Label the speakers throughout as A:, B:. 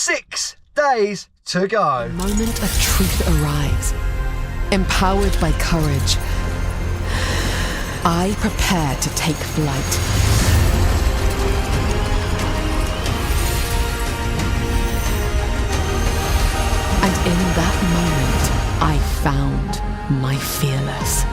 A: 6 days to go.
B: The moment of truth arrives, empowered by courage, I prepare to take flight. And in that moment, I found my fearless.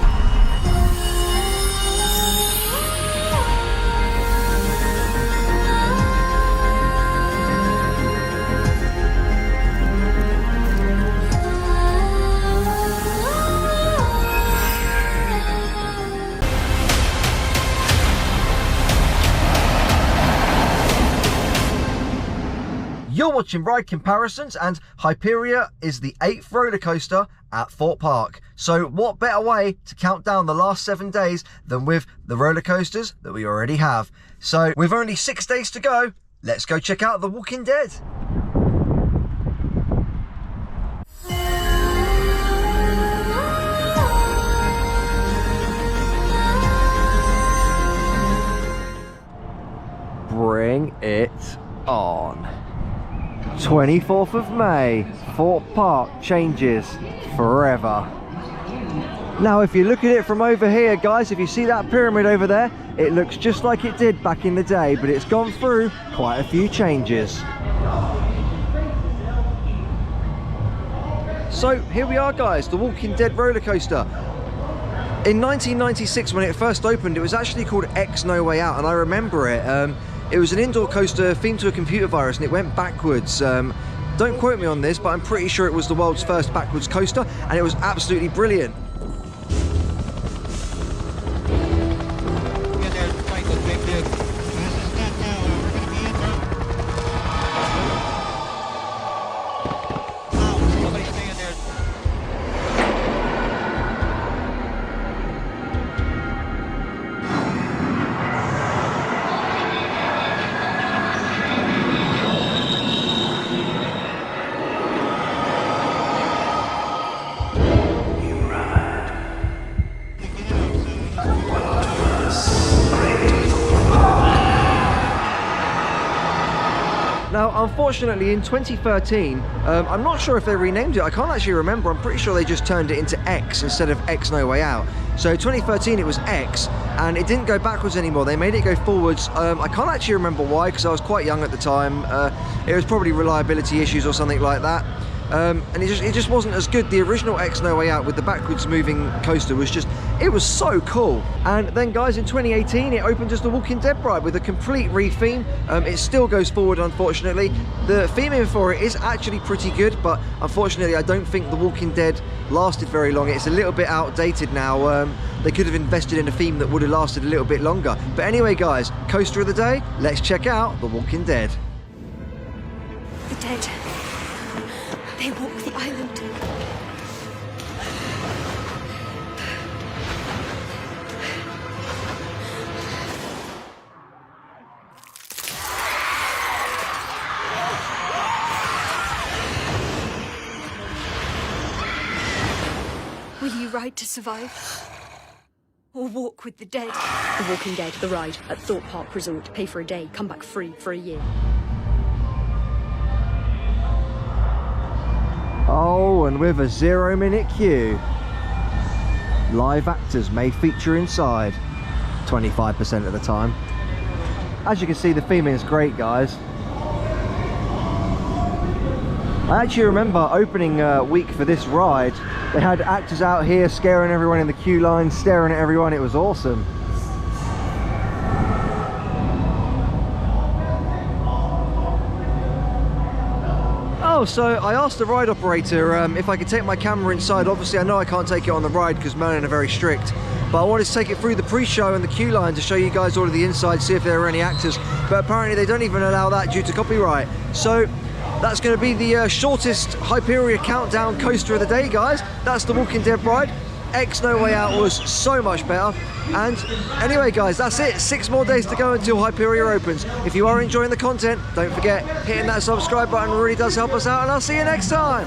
A: You're watching Ride Comparisons, and Hyperia is the 8th roller coaster at Thorpe Park. So what better way to count down the last 7 days than with the roller coasters that we already have. So with only 6 days to go, let's go check out The Walking Dead. Bring it on. 24th of May, Thorpe Park changes forever. Now if you look at it from over here, guys, if you see that pyramid over there, it looks just like it did back in the day, but it's gone through quite a few changes. So here we are, guys, The Walking Dead roller coaster. In 1996, when it first opened, it was actually called X No Way Out, and I remember it. It was an indoor coaster themed to a computer virus, and it went backwards. Don't quote me on this, but I'm pretty sure it was the world's first backwards coaster, and it was absolutely brilliant. Now, unfortunately, in 2013, I'm not sure if they renamed it. I can't actually remember. I'm pretty sure they just turned it into X instead of X No Way Out. So 2013, it was X, and it didn't go backwards anymore. They made it go forwards. I can't actually remember why, because I was quite young at the time. It was probably reliability issues or something like that. And it just wasn't as good. The original X No Way Out with the backwards moving coaster was just, it was so cool. And then, guys, in 2018 it opened as The Walking Dead ride with a complete re-theme. It still goes forward, unfortunately. The theming for it is actually pretty good, but unfortunately I don't think The Walking Dead lasted very long. It's a little bit outdated now. They could have invested in a theme that would have lasted a little bit longer. But anyway, guys, coaster of the day, let's check out The Walking Dead.
C: The dead. They walk the island. Will you ride to survive? Or walk with the dead?
D: The Walking Dead, the ride at Thorpe Park Resort. Pay for a day, come back free for a year.
A: Oh, and with a 0-minute queue. Live actors may feature inside 25% of the time. As you can see, the theming is great, guys. I actually remember opening week for this ride, they had actors out here scaring everyone in the queue line, staring at everyone. It was awesome. Oh, so I asked the ride operator if I could take my camera inside. Obviously, I know I can't take it on the ride because Merlin are very strict, but I wanted to take it through the pre-show and the queue line to show you guys all of the inside, see if there are any actors. But apparently they don't even allow that due to copyright. So that's going to be the shortest Hyperia countdown coaster of the day, guys. That's The Walking Dead ride. X No Way Out was so much better. And anyway, guys, that's it. 6 more days to go until Hyperia opens. If you are enjoying the content, don't forget hitting that subscribe button really does help us out, and I'll see you next time.